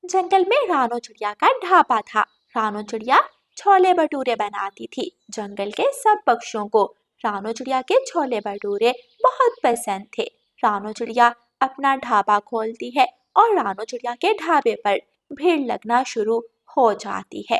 जंगल में रानो चिड़िया का ढाबा था। रानो चिड़िया छोले भटूरे बनाती थी। जंगल के सब पक्षियों को रानो चिड़िया के छोले भटूरे बहुत पसंद थे। रानो चिड़िया अपना ढाबा खोलती है और रानो चिड़िया के ढाबे पर भीड़ लगना शुरू हो जाती है।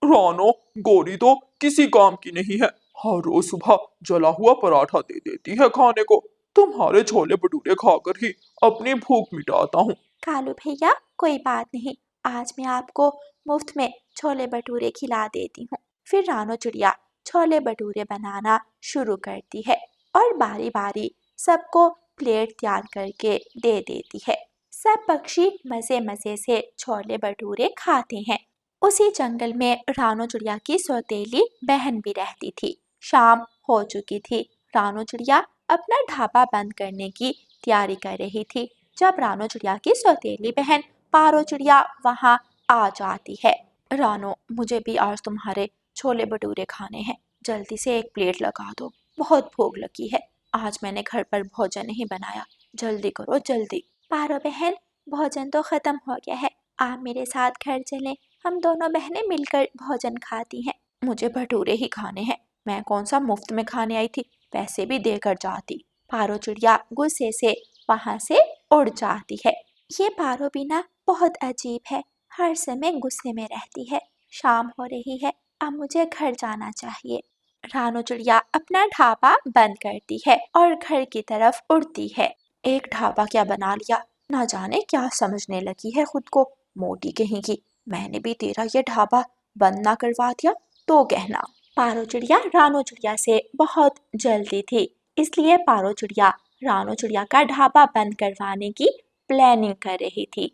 रानो, गोरी तो किसी काम की नहीं है। हर रोज सुबह जला हुआ पराठा दे देती है खाने को। तुम्हारे छोले भटूरे खाकर ही अपनी भूख मिटाता हूँ। कालू भैया, कोई बात नहीं, आज मैं आपको मुफ्त में छोले भटूरे खिला देती हूँ। फिर रानो चिड़िया छोले भटूरे बनाना शुरू करती है और बारी बारी सबको प्लेट तैयार करके दे देती है। सब पक्षी मजे मजे से छोले भटूरे खाते हैं। उसी जंगल में रानो चिड़िया की सौतेली बहन भी रहती थी। शाम हो चुकी थी। रानो चिड़िया अपना ढाबा बंद करने की तैयारी कर रही थी जब रानो चिड़िया की सौतेली बहन पारो चिड़िया वहां आ जाती है। रानो, मुझे भी आज तुम्हारे छोले भटूरे खाने हैं। जल्दी से एक प्लेट लगा दो, बहुत भूख लगी है। आज मैंने घर पर भोजन नहीं बनाया, जल्दी करो जल्दी। पारो बहन, भोजन तो खत्म हो गया है, आप मेरे साथ घर चलें, हम दोनों बहनें मिलकर भोजन खाती हैं। मुझे भटूरे ही खाने हैं, मैं कौन सा मुफ्त में खाने आई थी, पैसे भी देकर जाती। पारो चिड़िया गुस्से से वहां से उड़ जाती है। ये पारो बिना बहुत अजीब है, हर समय गुस्से में रहती है। शाम हो रही है, अब मुझे घर जाना चाहिए। रानो चिड़िया अपना ढाबा बंद करती है और घर की तरफ उड़ती है। एक ढाबा क्या बना लिया, ना जाने क्या समझने लगी है खुद को, मोटी कहीं की। मैंने भी तेरा ये ढाबा बंद ना करवा दिया तो कहना। पारो चिड़िया रानो चिड़िया से बहुत जल्दी थी, इसलिए पारो चिड़िया रानो चिड़िया का ढाबा बंद करवाने की प्लानिंग कर रही थी।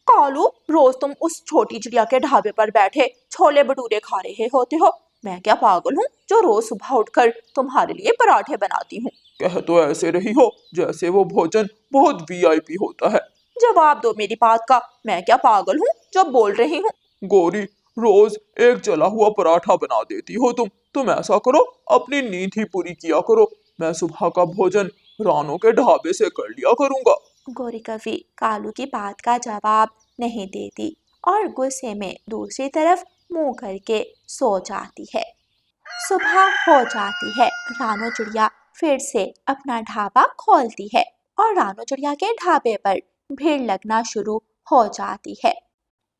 कालू, रोज तुम उस छोटी चिड़िया के ढाबे पर बैठे छोले भटूरे खा रहे होते हो। मैं क्या पागल हूँ जो रोज सुबह उठकर तुम्हारे लिए पराठे बनाती हूँ। कह तो ऐसे रही हो जैसे वो भोजन बहुत वीआईपी होता है। जवाब दो मेरी बात का, मैं क्या पागल हूँ जो बोल रही हूँ। गोरी, रोज एक जला हुआ पराठा बना देती हो तुम ऐसा करो, अपनी नींद ही पूरी किया करो। मैं सुबह का भोजन रानो के ढाबे से कर लिया करूंगा। गोरी कवि कालू की बात का जवाब नहीं देती और गुस्से में दूसरी तरफ मुंह करके सो जाती है। सुबह हो जाती है। रानो चिड़िया फिर से अपना ढाबा खोलती है और रानो चिड़िया के ढाबे पर भीड़ लगना शुरू हो जाती है।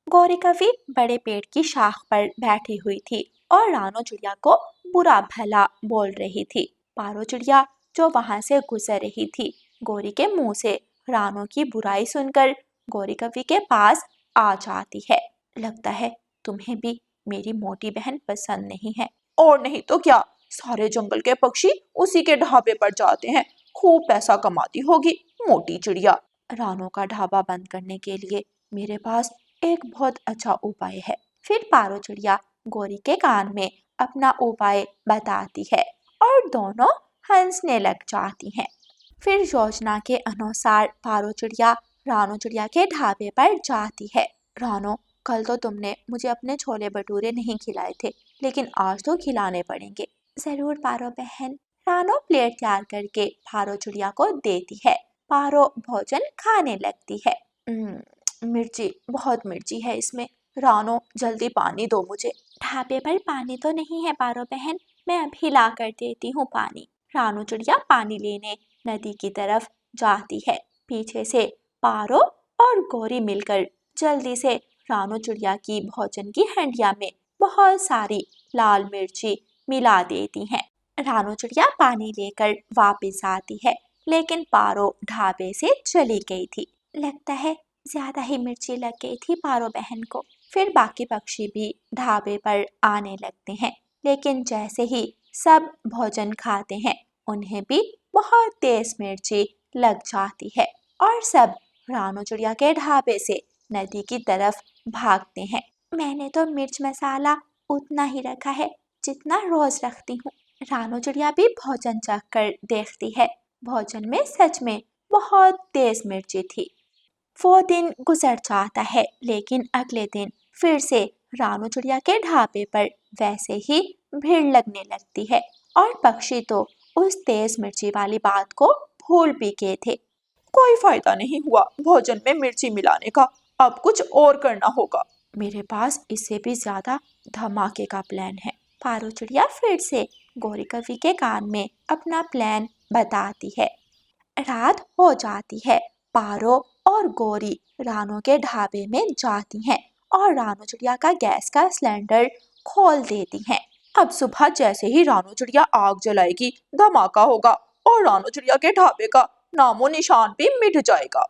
गौरी कवि बड़े पेड़ की शाख पर बैठी हुई थी और रानो चिड़िया को बुरा भला बोल रही थी। पारो चिड़िया जो वहां से गुजर रही थी, गौरी के मुंह से रानो की बुराई सुनकर गौरी कवि के पास आ जाती है। लगता है तुम्हें भी मेरी मोटी बहन पसंद नहीं है, और नहीं तो क्या, सारे जंगल के पक्षी उसी के ढाबे पर जाते हैं, खूब पैसा कमाती होगी मोटी चिड़िया। रानो का ढाबा बंद करने के लिए मेरे पास एक बहुत अच्छा उपाय है। फिर पारो चिड़िया गौरी के कान में अपना उपाय बताती है और दोनों हंसने लग जाती हैं। फिर योजना के अनुसार पारो चिड़िया रानो चिड़िया के ढाबे पर जाती है। रानो, कल तो तुमने मुझे अपने छोले भटूरे नहीं खिलाए थे, लेकिन आज तो खिलाने पड़ेंगे। जरूर पारो बहन। रानो प्लेट तैयार करके पारो चिड़िया को देती है। पारो भोजन खाने लगती है। मिर्ची, बहुत मिर्ची है इसमें। रानो, जल्दी पानी दो मुझे। ढाबे पर पानी तो नहीं है पारो बहन, मैं अभी ला कर देती हूँ पानी। रानो चिड़िया पानी लेने नदी की तरफ जाती है। पीछे से पारो और गौरी मिलकर जल्दी से रानो चिड़िया की भोजन की हंडिया में बहुत सारी लाल मिर्ची मिला देती हैं। रानो चिड़िया पानी लेकर वापस आती है, लेकिन पारो ढाबे से चली गई थी। लगता है ज्यादा ही मिर्ची लग गई थी पारो बहन को। फिर बाकी पक्षी भी ढाबे पर आने लगते हैं, लेकिन जैसे ही सब भोजन खाते हैं, उन्हें भी बहुत तेज मिर्ची लग जाती है और सब रानो चिड़िया के ढाबे से नदी की तरफ भागते हैं। मैंने तो मिर्च मसाला उतना ही रखा है जितना रोज रखती हूँ। रानो चिड़िया भी भोजन चख कर देखती है। भोजन में सच में बहुत तेज मिर्ची थी। वो दिन गुजर जाता है, लेकिन अगले दिन फिर से रानो चिड़िया के ढाबे पर वैसे ही भीड़ लगने लगती है और पक्षी तो उस तेज मिर्ची वाली बात को भूल भी गए थे। कोई फायदा नहीं हुआ भोजन में मिर्ची मिलाने का। अब कुछ और करना होगा। मेरे पास इससे भी ज्यादा धमाके का प्लान है। पारो चिड़िया फिर से गौरी कवि के कान में अपना प्लान बताती है। रात हो जाती है। पारो और गौरी रानू के ढाबे में जाती हैं और रानू चिड़िया का गैस का सिलेंडर खोल देती हैं। अब सुबह जैसे ही रानू चिड़िया आग जलाएगी, धमाका होगा और रानू चिड़िया के ढाबे का नामो निशान भी मिट जाएगा।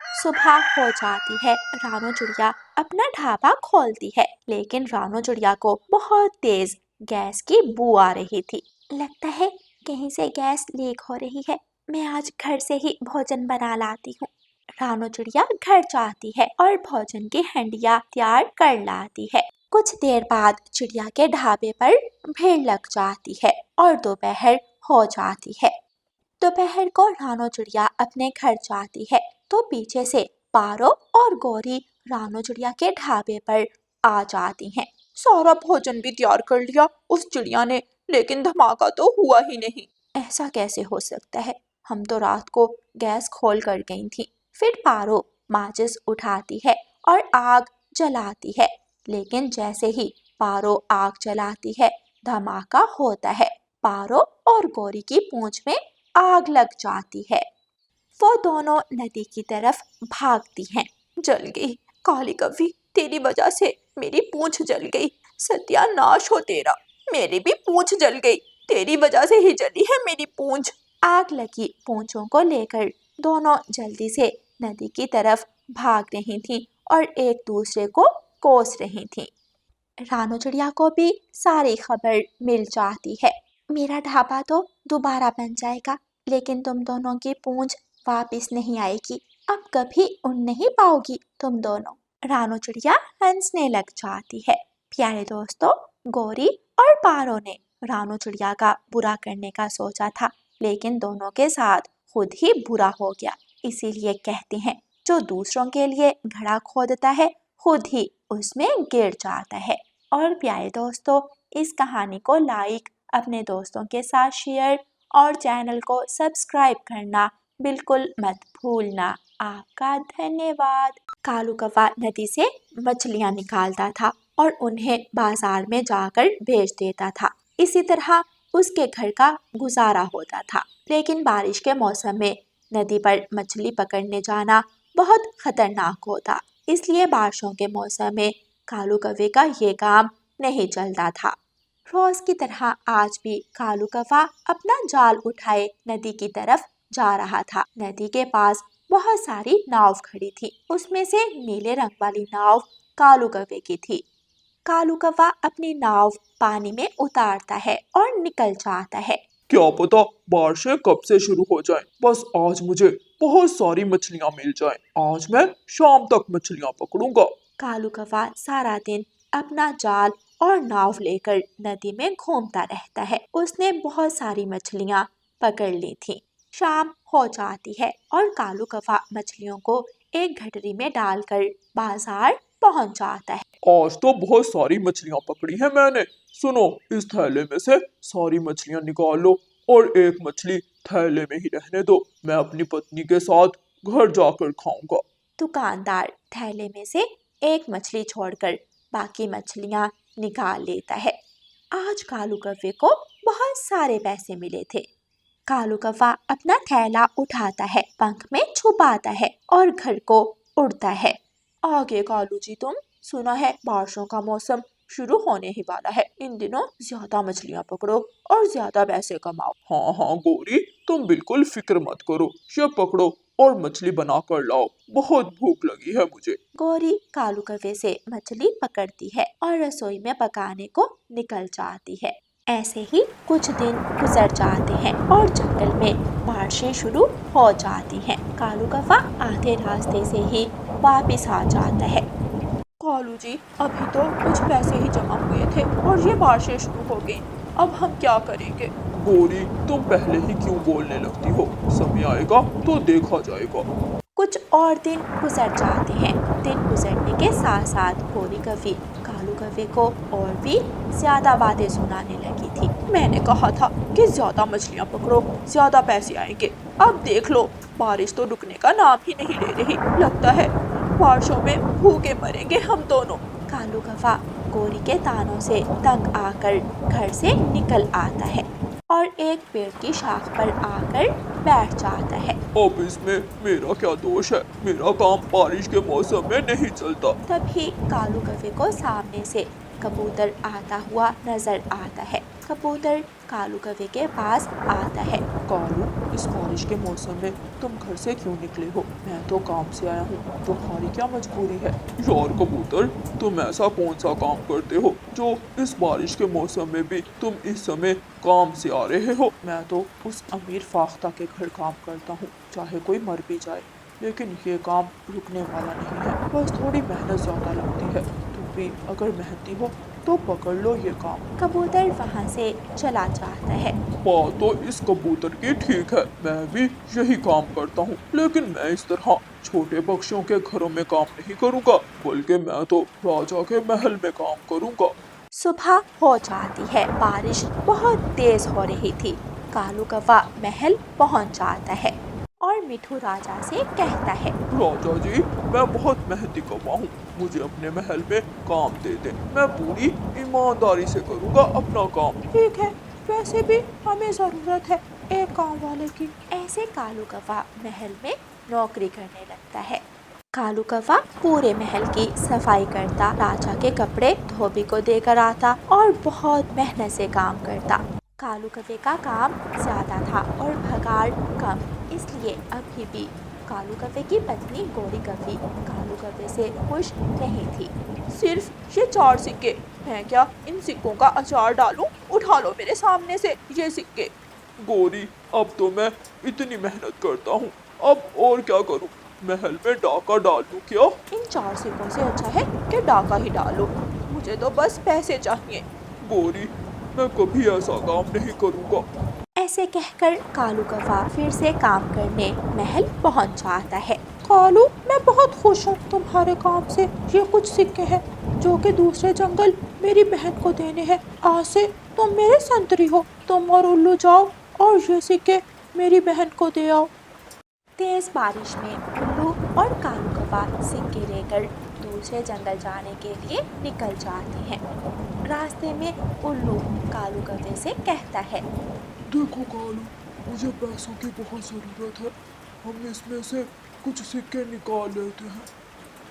सुबह हो जाती है। रानू चिड़िया अपना ढाबा खोलती है, लेकिन रानू चिड़िया को बहुत तेज गैस की बू आ रही थी। लगता है कहीं से गैस लीक हो रही है। मैं आज घर से ही भोजन बना लाती हूँ। रानू चिड़िया घर जाती है और भोजन की हंडिया तैयार कर लाती है। कुछ देर बाद चिड़िया के ढाबे पर भीड़ लग जाती है और दोपहर हो जाती है। दोपहर को रानू चिड़िया अपने घर जाती है तो पीछे से पारो और गौरी रानू चिड़िया के ढाबे पर आ जाती हैं। सारा भोजन भी तैयार कर लिया उस चिड़िया ने, लेकिन धमाका तो हुआ ही नहीं। ऐसा कैसे हो सकता है? हम तो रात को गैस खोल कर गई थी। फिर पारो माचिस उठाती है और आग जलाती है, लेकिन जैसे ही पारो आग जलाती है, धमाका होता है। पारो और गौरी की पूंछ में आग लग जाती है। वो दोनों नदी की तरफ भागती हैं। जल गई काली कवि, तेरी वजह से मेरी पूंछ जल गई। सत्यानाश हो तेरा, मेरी भी पूंछ जल गई। तेरी वजह से ही जली है मेरी पूंछ। आग लगी पूंछों को लेकर दोनों जल्दी से नदी की तरफ भाग रही थीं और एक दूसरे को कोस रही थीं। रानू चिड़िया को भी सारी खबर मिल जाती है। मेरा ढाबा तो दोबारा बन जाएगा, लेकिन तुम दोनों की पूंछ वापस नहीं आएगी। अब कभी उड़ नहीं पाओगी तुम दोनों। रानू चिड़िया हंसने लग जाती है। प्यारे दोस्तों, गौरी और पारो ने रानू चिड़िया का बुरा करने का सोचा था, लेकिन दोनों के साथ खुद ही बुरा हो गया। इसीलिए कहते हैं, जो दूसरों के लिए घड़ा खोदता है खुद ही उसमें गिर जाता है। और प्यारे दोस्तों, इस कहानी को लाइक, अपने दोस्तों के साथ शेयर और चैनल को सब्सक्राइब करना बिल्कुल मत भूलना। आपका धन्यवाद। कालू कौवा नदी से मछलियाँ निकालता था और उन्हें बाजार में जाकर बेच देता था। इसी तरह उसके घर का गुजारा होता था। लेकिन बारिश के मौसम में नदी पर मछली पकड़ने जाना बहुत खतरनाक होता, इसलिए बारिशों के मौसम में कालू कौवे का ये काम नहीं चलता था। रोज की तरह आज भी कालू कौवा अपना जाल उठाए नदी की तरफ जा रहा था। नदी के पास बहुत सारी नाव खड़ी थी। उसमें से नीले रंग वाली नाव कालू कौवे की थी। कालू कौवा अपनी नाव पानी में उतारता है और निकल जाता है। क्या पता बारिशें कब से शुरू हो जाएं। बस आज मुझे बहुत सारी मछलियाँ मिल जाएं। आज मैं शाम तक मछलियाँ पकड़ूंगा। कालू कौवा सारा दिन अपना जाल और नाव लेकर नदी में घूमता रहता है। उसने बहुत सारी मछलियाँ पकड़ ली थी। शाम हो जाती है और कालू कौवा मछलियों को एक गठरी में डालकर बाजार पहुंच जाता है। आज तो बहुत सारी मछलियाँ पकड़ी हैं मैंने। सुनो, इस थैले में से सारी मछलियाँ निकाल लो और एक मछली थैले में ही रहने दो। मैं अपनी पत्नी के साथ घर जाकर खाऊंगा। दुकानदार थैले में से एक मछली छोड़कर बाकी मछलियाँ निकाल लेता है। आज कालू कौवे को बहुत सारे पैसे मिले थे। कालू कौवा अपना थैला उठाता है, पंख में छुपाता है और घर को उड़ता है। आगे कालू जी, तुम सुना है बारिशों का मौसम शुरू होने ही वाला है। इन दिनों ज्यादा मछलियाँ पकड़ो और ज्यादा पैसे कमाओ। हाँ हाँ गौरी, तुम बिल्कुल फिक्र मत करो। ये पकड़ो और मछली बना कर लाओ, बहुत भूख लगी है मुझे। गौरी कालू कौवे से मछली पकड़ती है और रसोई में पकाने को निकल जाती है। ऐसे ही कुछ दिन गुजर जाते हैं और जंगल में बारिशें शुरू हो जाती हैं। कालू कौवा आधे रास्ते से ही वापस आ जाता है। कालू जी, अभी तो कुछ पैसे ही जमा हुए थे और ये बारिशें शुरू हो गई। अब हम क्या करेंगे? गौरी, तुम पहले ही क्यों बोलने लगती हो? समय आएगा तो देखा जाएगा। कुछ और दिन गुजर जाते हैं। दिन गुजरने के साथ साथ गौरी कवि कालू कौवे को और भी ज्यादा बातें सुनाने लगी थी। मैंने कहा था कि ज्यादा मछलियाँ पकड़ो, ज्यादा पैसे आएंगे। अब देख लो, बारिश तो रुकने का नाम ही नहीं ले रही। लगता है बारिशों में भूखे मरेंगे हम दोनों। कालू कौवा गोरी के तानों से तंग आकर घर से निकल आता है और एक पेड़ की शाख पर आकर बैठ जाता है। अब इसमें मेरा क्या दोष है? मेरा काम बारिश के मौसम में नहीं चलता। तभी कालू कौवे को सामने से कबूतर आता हुआ नजर आता है। कबूतर कालू कौवे के पास आता है। कालू, इस बारिश के मौसम में तुम घर से क्यों निकले हो? मैं तो काम से आया हूँ, तुम्हारी क्या मजबूरी है? यार कबूतर, तुम ऐसा कौन सा काम करते हो जो इस बारिश के मौसम में भी तुम इस समय काम से आ रहे हो? मैं तो उस अमीर फाख्ता के घर काम करता हूँ, चाहे कोई मर भी जाए, लेकिन ये काम रुकने वाला नहीं है। बस थोड़ी मेहनत ज़्यादा लगती है। तुम भी अगर मेहनती हो तो पकड़ लो ये काम। कबूतर वहाँ से चला जाता है। बात तो इस कबूतर की ठीक है, मैं भी यही काम करता हूँ, लेकिन मैं इस तरह छोटे पक्षियों के घरों में काम नहीं करूँगा, बल्कि मैं तो राजा के महल में काम करूँगा। सुबह हो जाती है। बारिश बहुत तेज हो रही थी। कालू कौवा महल पहुँच जाता है और मिठू राजा से कहता है, राजा जी, मैं बहुत मेहनती कौवा हूँ, मुझे अपने महल में काम दे दे। मैं पूरी ईमानदारी से करूँगा अपना काम। ठीक है, वैसे भी हमें जरूरत है एक काम वाले की। ऐसे कालू कौवा महल में नौकरी करने लगता है। कालू कौवा पूरे महल की सफाई करता, राजा के कपड़े धोबी को देकर आता और बहुत मेहनत से काम करता। कालू कौवे का काम ज्यादा था और भगाड़ कम, इसलिए अभी भी कालू कौवे की पत्नी गोरी कौवी कालू कौवे से खुश नहीं थी। सिर्फ ये 4 सिक्के, मैं क्या इन सिक्कों का अचार डालूं? उठा लो मेरे सामने से ये सिक्के। गोरी, अब तो मैं इतनी मेहनत करता हूँ, अब और क्या करूँ? महल में डाका डाल दूं क्या? इन 4 सिक्कों से अच्छा है कि डाका ही डालो, मुझे तो बस पैसे चाहिए। गोरी, मैं कभी ऐसा काम नहीं करूँगा। ऐसे कहकर कालू कौवा फिर से काम करने महल पहुंच जाता है। कालू, मैं बहुत खुश हूँ तुम्हारे काम से। ये कुछ सिक्के हैं जो कि दूसरे जंगल मेरी बहन को देने हैं। आज से तुम मेरे संतरी हो। तुम और उल्लू जाओ और ये सिक्के मेरी बहन को दे आओ। तेज बारिश में उल्लू और कालू कौवा सिक्के लेकर दूसरे जंगल जाने के लिए निकल जाते हैं। रास्ते में उल्लू कालू कौवे से कहता है, देखो कालू, मुझे पैसों की बहुत ज़रूरत है, हम इसमें से कुछ सिक्के निकाल लेते हैं।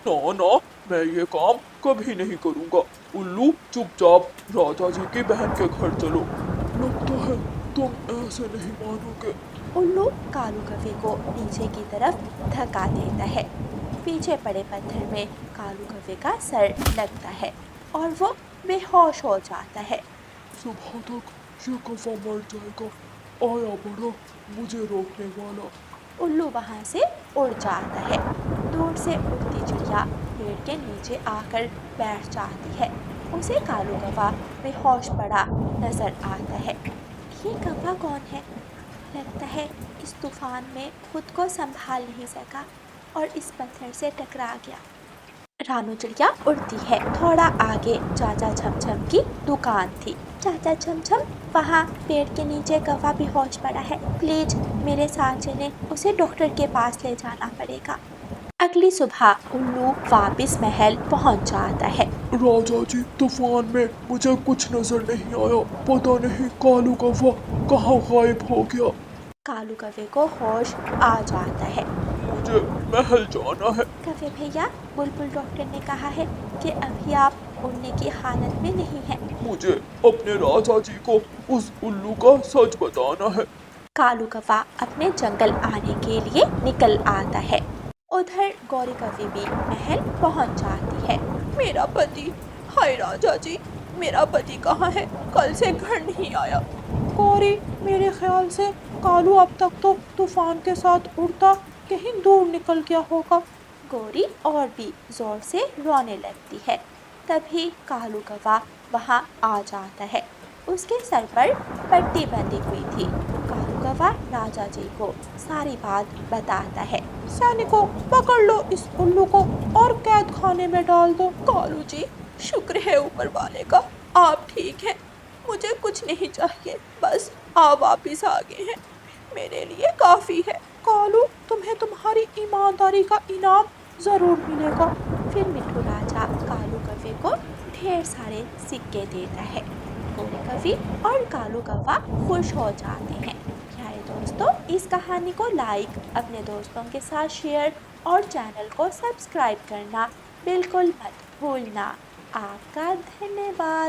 ना ना, मैं ये काम कभी नहीं करूँगा। उल्लू, चुपचाप राजा जी की बहन के घर चलो। लगता है तुम ऐसे नहीं मानोगे। उल्लू कालू कौवे को नीचे की तरफ धक्का देता है। पीछे पड़े पत्थर में कालू कौवे का सर लगता है और वो बेहोश हो जाता है। सुबह तक ये कौवा मर जाएगा, आया बड़ा मुझे रोकने वाला। उल्लू वहाँ से उड़ जाता है। दूर से उड़ती चिड़िया पेड़ के नीचे आकर बैठ जाती है। उसे कालू कौवा बेहोश पड़ा नजर आता है। ये कौवा कौन है? लगता है इस तूफान में खुद को संभाल नहीं सका और इस पत्थर से टकरा गया। रानू चिड़िया उड़ती है। थोड़ा आगे चाचा छमछम की दुकान थी। चाचा छमछम, वहाँ पेड़ के नीचे कौवा बेहोश पड़ा है, प्लीज मेरे साथ चलें, उसे डॉक्टर के पास ले जाना पड़ेगा। अगली सुबह उल्लू वापस महल पहुँच जाता है। राजा जी, तूफान में मुझे कुछ नजर नहीं आया, पता नहीं कालू कौवा कहाँ गायब हो गया। कालू कौवे को होश आ जाता है। मुझे महल जाना है। कौवे भैया, बुलबुल डॉक्टर ने कहा है कि अभी आप उड़ने की हालत में नहीं हैं। मुझे अपने राजा जी को उस उल्लू का सच बताना है। कालू कौवा अपने जंगल आने के लिए निकल आता है। उधर गौरी कौवी भी महल पहुंच जाती है। मेरा पति, हाय राजा जी, मेरा पति कहाँ है? कल से घर नहीं आया। गौरी, मेरे ख्याल से कालू अब तक तो तूफान के साथ उड़ता कहीं दूर निकल गया होगा। गौरी और भी जोर से रोने लगती है। तभी कालू कौवा वहाँ आ जाता है। उसके सर पर पट्टी बंधी हुई थी। कालू कौवा राजा जी को सारी बात बताता है। सैनिकों, पकड़ लो इस उल्लू को और कैद खाने में डाल दो। कालू जी, शुक्र है ऊपर वाले का, आप ठीक हैं। मुझे कुछ नहीं चाहिए, बस आप वापिस आ गए हैं, मेरे लिए काफ़ी है। कालू, तुम्हें तुम्हारी ईमानदारी का इनाम ज़रूर मिलेगा। फिर मिट्ठू राजा कालू कौवे को ढेर सारे सिक्के देता है। गोरे कौवे और कालू कौवा खुश हो जाते हैं। प्यारे दोस्तों, इस कहानी को लाइक, अपने दोस्तों के साथ शेयर और चैनल को सब्सक्राइब करना बिल्कुल मत भूलना। आपका धन्यवाद।